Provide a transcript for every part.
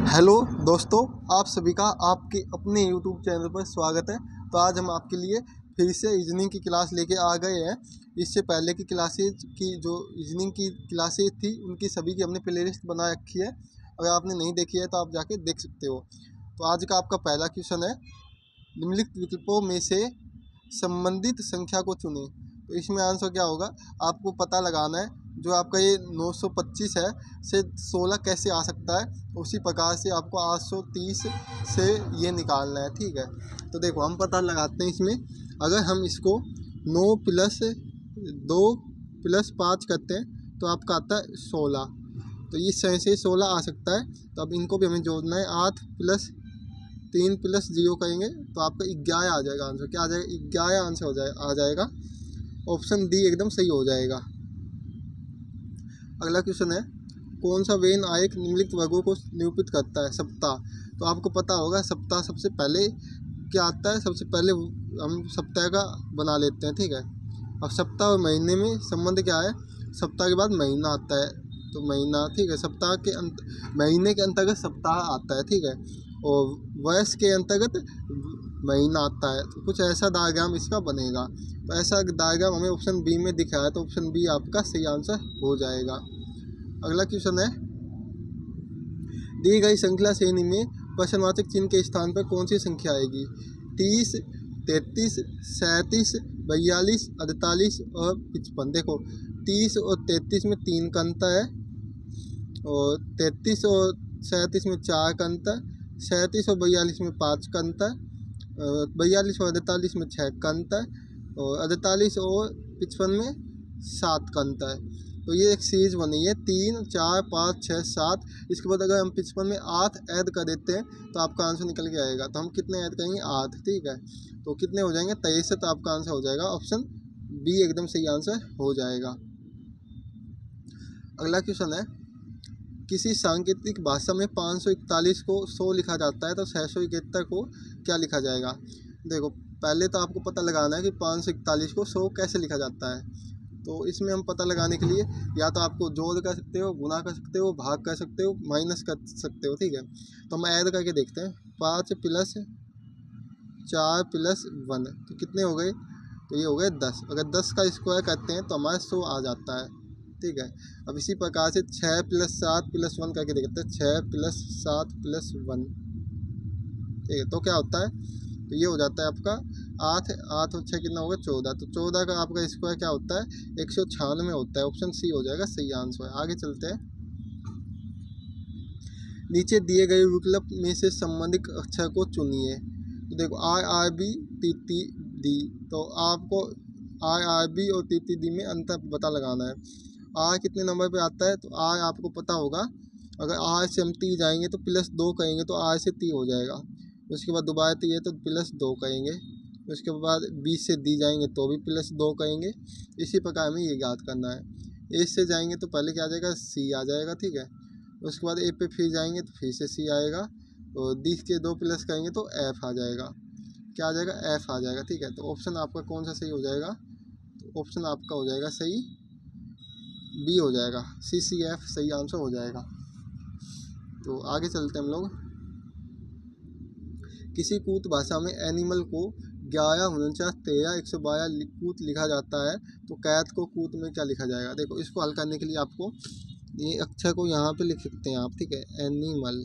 Hello दोस्तों, आप सभी का आपके अपने YouTube चैनल पर स्वागत है। तो आज हम आपके लिए फिर से रीजनिंग की क्लास लेके आ गए हैं। इससे पहले की क्लासेज की जो रीजनिंग की क्लासेज थी उनकी सभी की हमने प्लेलिस्ट बना रखी है। अगर आपने नहीं देखी है तो आप जाके देख सकते हो। तो आज का आपका पहला क्वेश्चन है, निम्नलिखित विकल्पों में से संबंधित संख्या को चुनें। तो इसमें आंसर क्या होगा, आपको पता लगाना है। जो आपका ये 925 है से 16 कैसे आ सकता है, उसी प्रकार से आपको 830 से ये निकालना है। ठीक है, तो देखो हम पता लगाते हैं इसमें। अगर हम इसको 9 + 2 + 5 करते हैं तो आपका आता है 16। तो इस तरह से 16 आ सकता है। तो अब इनको भी हमें जोड़ना है। 8 + 3 + 0 करेंगे तो आपका 11 आ जाएगा। आंसर क्या आ जाएगा? 11 आंसर आ जाएगा। ऑप्शन डी एकदम सही हो जाएगा। अगला क्वेश्चन है, कौन सा वेन आयक निम्नलिखित वर्गों को निरूपित करता है? सप्ताह। तो आपको पता होगा सप्ताह सबसे पहले क्या आता है। सबसे पहले हम सप्ताह का बना लेते हैं। ठीक है, अब सप्ताह और महीने में संबंध क्या है? सप्ताह के बाद महीना आता है तो महीना। ठीक है, सप्ताह के महीने के अंतर्गत सप्ताह आता है। ठीक है, और वर्ष के अंतर्गत महीना आता है। तो कुछ ऐसा डायग्राम इसका बनेगा। तो ऐसा डायग्राम हमें ऑप्शन बी में दिखा है, तो ऑप्शन बी आपका सही आंसर हो जाएगा। अगला क्वेश्चन है, दी गई श्रृंखला श्रेणी में प्रश्नवाचक चिन्ह के स्थान पर कौन सी संख्या आएगी? 30, 33, 37, 42, 48 और 55। देखो 30 और 33 में 3 का अंतर है, और 33 और 37 में 4 का अंतर, 37 और 42 में 5 का अंतर, 42 और 48 में 6 का अंतर, और 48 और 55 में 7 का अंतर है। तो ये एक सीरीज बनी है 3, 4, 5, 6, 7। इसके बाद अगर हम 55 में 8 ऐड कर देते हैं तो आपका आंसर निकल के आएगा। तो हम कितने ऐड करेंगे? 8। ठीक है, तो कितने हो जाएंगे? 23। तो आपका आंसर हो जाएगा ऑप्शन बी एकदम सही आंसर हो जाएगा। अगला क्वेश्चन है, किसी सांकेतिक भाषा में 541 को 100 लिखा जाता है तो 671 को क्या लिखा जाएगा? देखो पहले तो आपको पता लगाना है कि 541 को 100 कैसे लिखा जाता है। तो इसमें हम पता लगाने के लिए या तो आपको जोड़ कर सकते हो, गुना कर सकते हो, भाग कर सकते हो, माइनस कर सकते हो। ठीक है, तो हम ऐड करके देखते हैं। 5 + 4 + 1 तो कितने हो गए? तो ये हो गए 10। अगर 10 का स्क्वायर करते हैं तो हमारे 100 आ जाता है। ठीक है, अब इसी प्रकार से 6 + 7 + 1 करके देखते हैं। 6 + 7 + 1। ठीक है, तो क्या होता है? तो ये हो जाता है आपका 8। 8 और 6 कितना होगा? 14। तो 14 का आपका स्क्वायर क्या होता है? 196 होता है। ऑप्शन सी हो जाएगा सही आंसर। आगे चलते हैं। नीचे दिए गए विकल्प में से संबंधित अक्षर को चुनिए। तो देखो RRB TTD। तो आपको RRB और TTD में अंतर पता लगाना है। R कितने नंबर पे आता है? तो R आपको पता होगा, अगर R से हम T जाएंगे तो +2 करेंगे तो R से T हो जाएगा। उसके बाद दोबारा T है तो +2 करेंगे। उसके बाद B से D जाएंगे तो भी +2 करेंगे। इसी प्रकार हमें ये याद करना है। A से जाएंगे तो पहले क्या आ जाएगा? C आ जाएगा। ठीक है, उसके बाद ए पे फिर जाएंगे तो फिर से सी आएगा, और डी के 2 प्लस करेंगे तो एफ आ जाएगा। क्या आ जाएगा? एफ आ जाएगा। ठीक है, तो ऑप्शन आपका कौन सा सही हो जाएगा? तो ऑप्शन आपका हो जाएगा सही बी हो जाएगा। CCF सही आंसर हो जाएगा। तो आगे चलते हैं हम लोग। किसी कूट भाषा में एनिमल को 11, 49, 13, 112 कूट लिखा जाता है तो कैट को कूट में क्या लिखा जाएगा? देखो इसको हल करने के लिए आपको ये अक्षर को यहाँ पे लिख सकते हैं आप। ठीक है, एनिमल।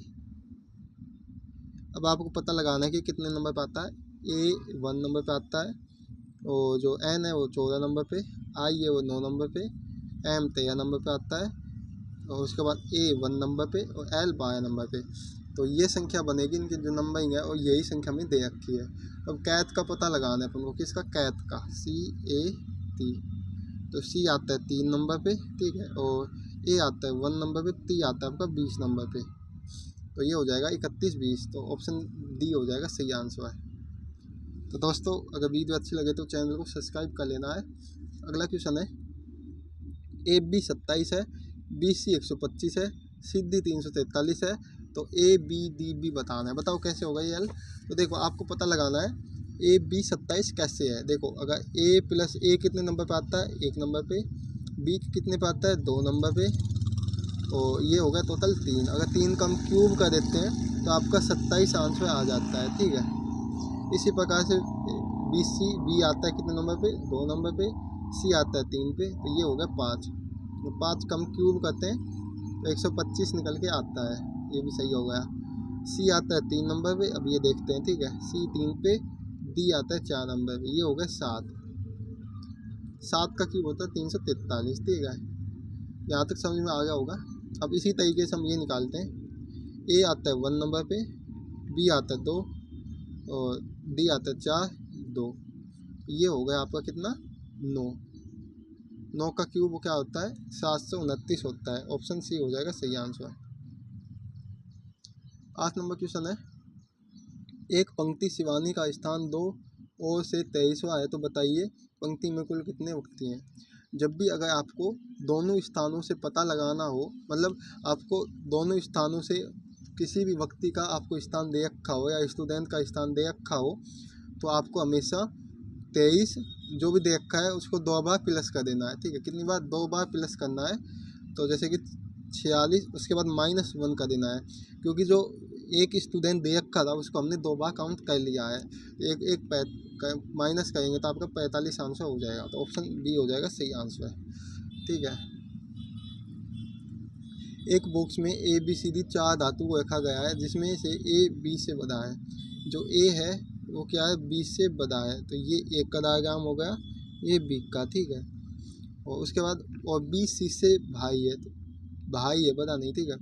अब आपको पता लगाना है कि कितने नंबर पे आता है। A 1 नंबर पे आता है, और जो N है वो 14 नंबर पे, I है वो 9 नंबर पे, M 13 नंबर पे आता है, और उसके बाद A 1 नंबर पे और L 12 नंबर पे। तो ये संख्या बनेगी, इनकी जो नंबरिंग है और यही संख्या में दे रखी है। अब कैथ का पता लगाना है अपन को। किसका? कैथ का। CAT। तो C आता है 3 नंबर पे। ठीक है, और A आता है 1 नंबर पे, T आता है आपका 20 नंबर पे। तो ये हो जाएगा 31, 20। तो ऑप्शन डी हो जाएगा सही आंसर है। तो दोस्तों अगर वीडियो अच्छी लगे तो चैनल को सब्सक्राइब कर लेना है। अगला क्वेश्चन है, AB 27 है, BC 125 है, CD 343 है, तो ABDB बताना है। बताओ कैसे होगा ये हल? तो देखो आपको पता लगाना है AB 27 कैसे है। देखो अगर A + A कितने नंबर पे आता है? 1 नंबर पे। B कितने पे आता है? 2 नंबर पे। और ये हो गया टोटल 3। अगर 3 का हम क्यूब कर देते हैं तो आपका 27 आंसर आ जाता है, ठीक है। इसी प्रकार से बी आता है कितने नंबर पे, 2 नंबर पे, सी आता है 3 पे, तो ये हो गया 5। तो 5 कम क्यूब करते हैं तो 125 निकल के आता है, ये भी सही हो गया। सी आता है 3 नंबर पे, अब ये देखते हैं, ठीक है। सी 3 पे, डी आता है 4 नंबर पे, ये हो गया 7। 7 का क्यूब होता है 343, ठीक है। यहाँ तक समझ में आ गया होगा। अब इसी तरीके से हम ये निकालते हैं। ए आता है 1 नंबर पे, बी आता है 2 और डी आता है 4, 2। ये हो गया आपका कितना, 9। 9 का क्यूब क्या होता है, 729 होता है। ऑप्शन सी हो जाएगा सही आंसर। 8 नंबर क्वेश्चन है, एक पंक्ति शिवानी का स्थान 2 और से 23वां है, तो बताइए पंक्ति में कुल कितने व्यक्ति हैं। जब भी अगर आपको दोनों स्थानों से पता लगाना हो, मतलब आपको दोनों स्थानों से किसी भी व्यक्ति का आपको स्थान दे रखा हो या स्टूडेंट का स्थान दे रखा हो, तो आपको हमेशा 23 जो भी दे रखा है उसको 2 बार प्लस कर देना है, ठीक है। कितनी बार, 2 बार प्लस करना है। तो जैसे कि 46, उसके बाद -1 कर देना है, क्योंकि जो एक स्टूडेंट दे रखा था उसको हमने 2 बार काउंट कर लिया है। माइनस करेंगे तो आपका 45 आंसर हो जाएगा। तो ऑप्शन बी हो जाएगा सही आंसर, ठीक है। एक बॉक्स में ABCD 4 धातु को रखा गया है, जिसमें से ए बी से बधा है। जो ए है वो क्या है, बी से बधा है, तो ये एक का डायग्राम हो गया, ये बी का, ठीक है। और उसके बाद और बी सी से भाई है, तो भाई है, बधा नहीं, ठीक है।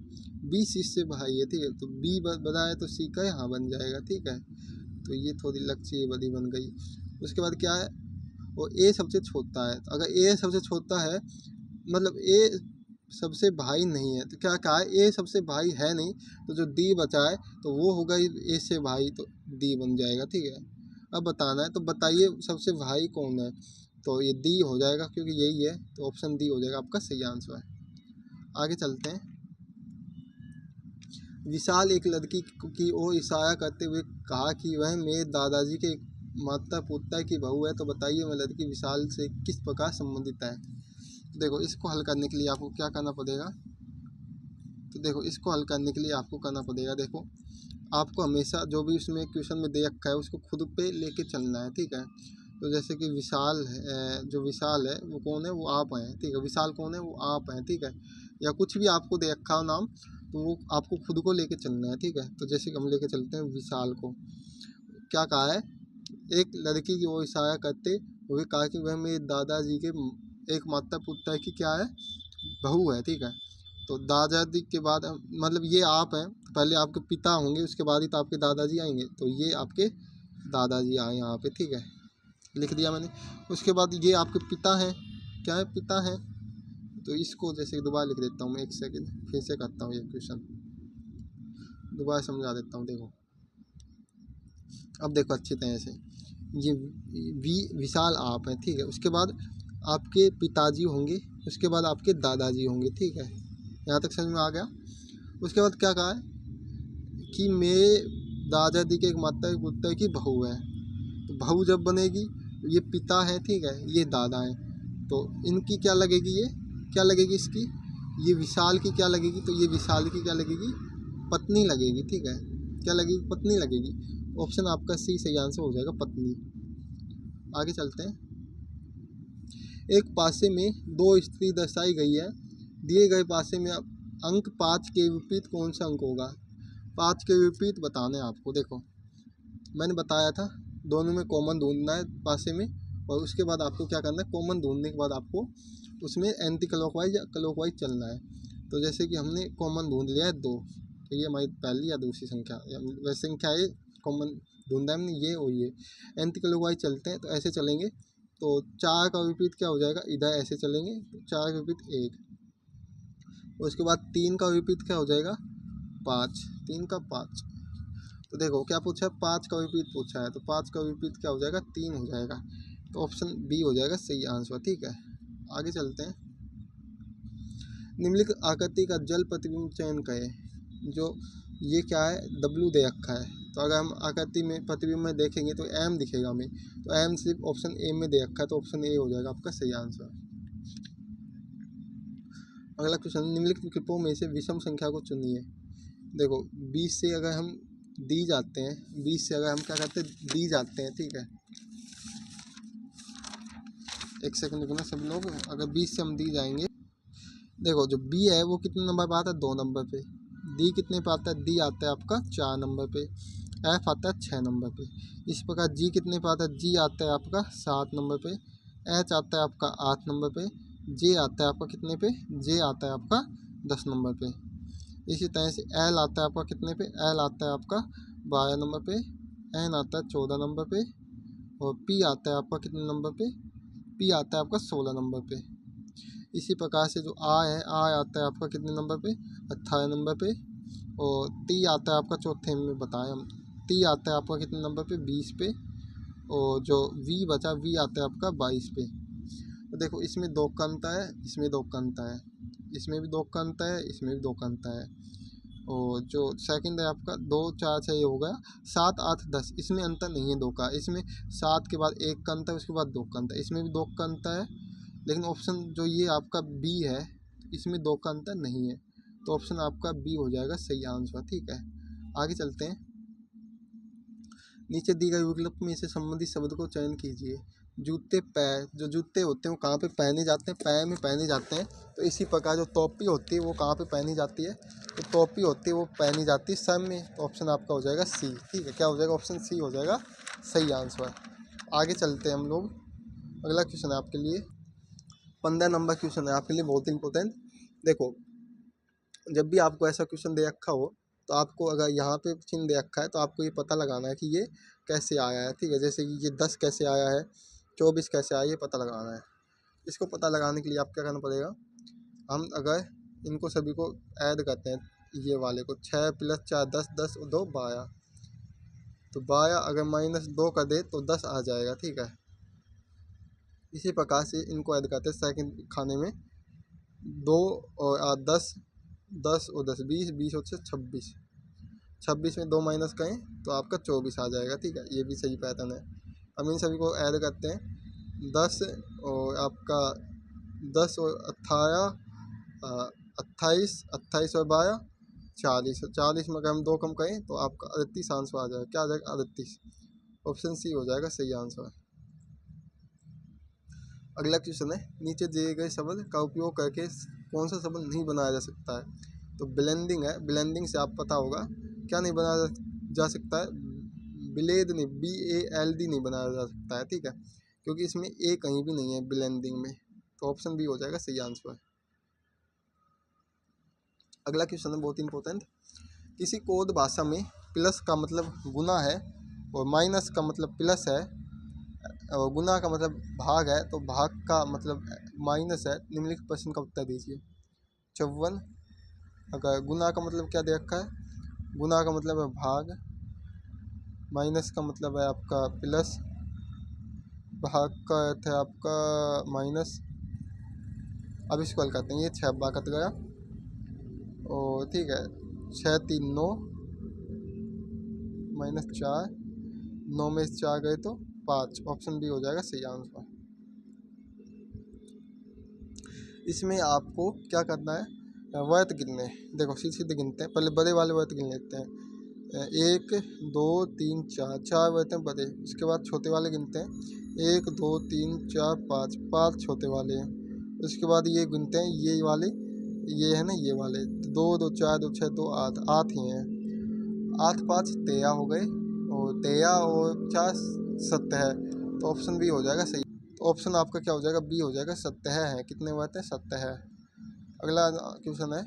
बी सी से भाई है, ठीक है। तो बी बधा है तो सी का यहाँ बन जाएगा, ठीक है। तो ये थोड़ी लक्ष्य ये बदी बन गई। उसके बाद क्या है, वो ए सबसे छोटा है। तो अगर ए सबसे छोटा है मतलब ए सबसे भाई नहीं है, तो क्या कहा है, ए सबसे भाई है नहीं, तो जो डी बचा है तो वो होगा ए से भाई, तो डी बन जाएगा, ठीक है। अब बताना है, तो बताइए सबसे भाई कौन है, तो ये डी हो जाएगा क्योंकि यही है, तो ऑप्शन डी हो जाएगा आपका सही आंसर है। आगे चलते हैं। विशाल एक लड़की की ओर इशारा करते हुए कहा कि वह मेरे दादाजी के माता पिता की बहू है, तो बताइए वह लड़की विशाल से किस प्रकार संबंधित है। तो देखो इसको हल करने के लिए आपको क्या करना पड़ेगा, तो देखो इसको हल करने के लिए आपको करना पड़ेगा, देखो आपको हमेशा जो भी उसमें क्वेश्चन में दे रखा है उसको खुद पे लेके चलना है, ठीक है। तो जैसे कि विशाल है, जो विशाल है वो कौन है, वो आप हैं, ठीक है। विशाल कौन है, वो आप हैं, ठीक है। या कुछ भी आपको दे रखा हो नाम, तो वो आपको खुद को लेके चलना है, ठीक है। तो जैसे कि हम लेके चलते हैं विशाल को। क्या कहा है, एक लड़की की ओर इशारा करते हुए कहा कि वह मेरे दादाजी के एक माता पिता की क्या है, बहू है, ठीक है। तो दादाजी के बाद मतलब ये आप हैं, पहले आपके पिता होंगे, उसके बाद ही तो आपके दादाजी आएंगे, तो ये आपके दादाजी आए यहाँ पे, ठीक है, लिख दिया मैंने। उसके बाद ये आपके पिता हैं, क्या है, पिता हैं। तो इसको जैसे दोबारा लिख देता हूँ मैं, एक सेकंड फिर से करता हूँ ये क्वेश्चन, दोबारा समझा देता हूँ। देखो अब देखो अच्छी तरह से, ये विशाल आप हैं, ठीक है। उसके बाद आपके पिताजी होंगे, उसके बाद आपके दादाजी होंगे, ठीक है। यहाँ तक समझ में आ गया। उसके बाद क्या कहा है कि मेरे दादाजी के एक माता पिता की बहू है, तो बहू जब बनेगी तो ये पिता है, ठीक है, ये दादा है, तो इनकी क्या लगेगी, ये क्या लगेगी इसकी, ये विशाल की क्या लगेगी, तो ये विशाल की क्या लगेगी, पत्नी लगेगी, ठीक है। क्या लगेगी, पत्नी लगेगी। ऑप्शन आपका सी सही आंसर हो जाएगा, पत्नी। आगे चलते हैं। एक पासे में 2 स्त्री दर्शाई गई है, दिए गए पासे में अंक 5 के विपरीत कौन सा अंक होगा। 5 के विपरीत बताना है आपको। देखो मैंने बताया था दोनों में कॉमन ढूंढना है पासे में, और उसके बाद आपको क्या करना है, कॉमन ढूंढने के बाद आपको उसमें एंटी क्लॉकवाइज या क्लॉकवाइज चलना है। तो जैसे कि हमने कॉमन ढूंढ लिया है 2, तो ये हमारी पहली या दूसरी संख्या, वह संख्या है कॉमन ढूंढा हमने, ये और ये। एंटी क्लॉकवाइज चलते हैं, तो ऐसे चलेंगे, तो 4 का विपरीत क्या हो जाएगा, इधर ऐसे चलेंगे, तो 4 का विपरीत 1। उसके बाद 3 का विपरीत क्या हो जाएगा, 5, 3 का 5। तो देखो क्या पूछा है, 5 का विपरीत पूछा है, तो 5 का विपरीत क्या हो जाएगा, 3 हो जाएगा। तो ऑप्शन बी हो जाएगा सही आंसर, ठीक है। आगे चलते हैं। निम्नलिखित आकृति का जल प्रतिबिंब चयन करें। जो ये क्या है, W दे रखा है, तो अगर हम आकृति में प्रतिबिंब में देखेंगे तो M दिखेगा हमें, तो M सिर्फ ऑप्शन ए में दे रखा है, तो ऑप्शन ए हो जाएगा आपका सही आंसर। अगला क्वेश्चन, निम्नलिखित विकल्पों में से विषम संख्या को चुनिए। देखो 20 से अगर हम दी जाते हैं, 20 से अगर हम क्या करते हैं, दी जाते हैं, ठीक है, एक सेकंड रुकना सभी लोग। अगर 20 से हम दी जाएंगे, देखो जो बी है वो कितने नंबर पर आता है, 2 नंबर पे। डी कितने पे आता है, डी आता है आपका 4 नंबर पे। एफ आता है 6 नंबर पे। इस प्रकार जी कितने पे आता है, जी आता है आपका 7 नंबर पे। एच आता है आपका 8 नंबर पे। जे आता है आपका कितने पे, जे आता है आपका 10 नंबर पे। इसी तरह से एल आता है आपका कितने पे, एल आता है आपका 12 नंबर पे। एन आता है 14 नंबर पे। और पी आता है आपका कितने नंबर पे, पी आता है आपका 16 नंबर पे। इसी प्रकार से जो आ है, आ आता है आपका कितने नंबर पे, 18 नंबर पे। और टी आता है आपका, चौथे में बताएं हम, टी आता है आपका कितने नंबर पे, 20 पे। और जो वी बचा, वी आता है आपका 22 पे। तो देखो इसमें 2 का अंतर है, इसमें 2 का अंतर है, इसमें भी 2 का अंतर है, इसमें भी 2 का अंतर है। और जो सेकंड है आपका 2 4 6 ये हो गया, 7 8 10 इसमें अंतर नहीं है 2 का। इसमें 7 के बाद 1 का अंतर, उसके बाद 2 का अंतर, इसमें भी 2 का अंतर है। लेकिन ऑप्शन जो ये आपका बी है, इसमें 2 का अंतर नहीं है, तो ऑप्शन आपका बी हो जाएगा सही आंसर। ठीक है, आगे चलते हैं। नीचे दी गई विकल्प में से संबंधित शब्द को चयन कीजिए। जूते, पैर, जो जूते होते हैं वो कहाँ पे पहने जाते हैं, पैर में पहने जाते हैं। तो इसी प्रकार जो टोपी होती है वो कहाँ पे पहनी जाती है, तो टोपी होती है वो पहनी जाती है सर में। तो ऑप्शन आपका हो जाएगा सी। ठीक है, क्या हो जाएगा, ऑप्शन सी हो जाएगा सही आंसर। आगे चलते हैं हम लोग। अगला क्वेश्चन है आपके लिए 15 नंबर क्वेश्चन है आपके लिए, बहुत इंपॉर्टेंट। देखो जब भी आपको ऐसा क्वेश्चन दे रखा हो, तो आपको अगर यहाँ पे चिन्ह दे रखा है तो आपको ये पता लगाना है कि ये कैसे आया है। ठीक है, जैसे कि ये 10 कैसे आया है, 24 कैसे आया, ये पता लगाना है। इसको पता लगाने के लिए आप क्या करना पड़ेगा, हम अगर इनको सभी को ऐड करते हैं, ये वाले को 6 + 4 10, 10 और 2 12। तो 12 अगर -2 कर दे तो 10 आ जाएगा। ठीक है, इसी प्रकार से इनको ऐड करते हैं सेकंड खाने में। 2 और 8 10, 10 और 10 20, 20 और 6 26, 26 में 2 माइनस करें तो आपका 24 आ जाएगा। ठीक है, ये भी सही पैटर्न है। अब इन सभी को ऐड करते हैं, 10 और आपका 10 और 18 28, 28 और 12 40, 40 में अगर हम 2 कम करें तो आपका 38 आंसर आ जाएगा। क्या आ जाएगा, 38। ऑप्शन सी हो जाएगा सही आंसर। अगला क्वेश्चन है, नीचे दिए गए शब्द का उपयोग करके कौन सा शब्द नहीं बनाया जा सकता है। तो ब्लेंडिंग है, ब्लेंडिंग से आप पता होगा क्या नहीं बनाया जा सकता है, ब्लेड नहीं, BALD नहीं बनाया जा सकता है। ठीक है, क्योंकि इसमें ए कहीं भी नहीं है ब्लेंडिंग में। तो ऑप्शन बी हो जाएगा सही आंसर। अगला क्वेश्चन है बहुत इंपॉर्टेंट। किसी कोड भाषा में प्लस का मतलब गुना है और माइनस का मतलब प्लस है और गुना का मतलब भाग है, तो भाग का मतलब माइनस है। निम्नलिखित प्रश्न का उत्तर दीजिए। 54। अगर गुना का मतलब क्या दे रखा है, गुना का मतलब है भाग, माइनस का मतलब है आपका प्लस, भाग का अर्थ है आपका माइनस। अब इसको हल करते हैं, ये 6 बार कट गया और ठीक है, 6 3 9 -4, 9 में से 4 गए तो 5। ऑप्शन बी हो जाएगा सही आंसर। इसमें आपको क्या करना है, वर्त गिनने। देखो सीधे सीधे गिनते हैं, पहले बड़े वाले वर्त गिन लेते हैं। 1 2 3 4, 4 वर्त हैं बड़े। उसके बाद छोटे वाले गिनते हैं, 1 2 3 4 5, 5 छोटे वाले हैं। उसके बाद ये गिनते हैं, ये वाले, ये है ना ये वाले, 2 2 4 2 6 2 8, 8 ही हैं। 8 5 13 हो गए और 13 और 4 17 है। तो ऑप्शन बी हो जाएगा सही। तो ऑप्शन आपका क्या हो जाएगा, बी हो जाएगा 17 है। कितने वर्त हैं, 17 है। अगला क्वेश्चन है,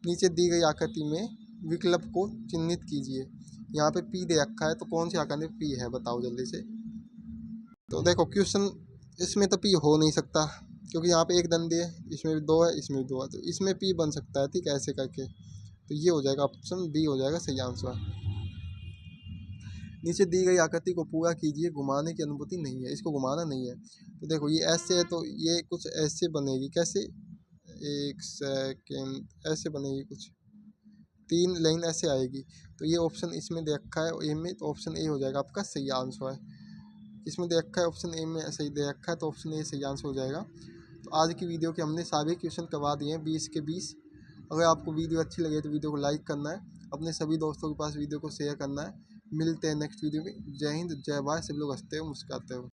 नीचे दी गई आकृति में विकल्प को चिन्हित कीजिए। यहाँ पे पी दे रखा है, तो कौन सी आकृति में पी है, बताओ जल्दी से। तो देखो क्वेश्चन इसमें तो पी हो नहीं सकता, क्योंकि यहाँ पे एक दंडी है, इसमें भी 2 है, इसमें भी 2 है, तो इसमें पी बन सकता है। ठीक है, ऐसे करके, तो ये हो जाएगा ऑप्शन बी हो जाएगा सही आंसर। नीचे दी गई आकृति को पूरा कीजिए, घुमाने की अनुमति नहीं है, इसको घुमाना नहीं है। तो देखो ये ऐसे है, तो ये कुछ ऐसे बनेगी, कैसे, एक सेकेंड, ऐसे बनेगी कुछ, 3 लाइन ऐसे आएगी। तो ये ऑप्शन इसमें दे रखा है ए में, तो ऑप्शन ए हो जाएगा आपका सही आंसर है। इसमें दे रखा है ऑप्शन ए में सही दे रखा है, तो ऑप्शन ए सही आंसर हो जाएगा। तो आज की वीडियो के हमने सारे क्वेश्चन करवा दिए हैं 20 के 20। अगर आपको वीडियो अच्छी लगे तो वीडियो को लाइक करना है, अपने सभी दोस्तों के पास वीडियो को शेयर करना है। मिलते हैं नेक्स्ट वीडियो में। जय हिंद, जय भारत। सब लोग हंसते हो, मुस्कुराते हो।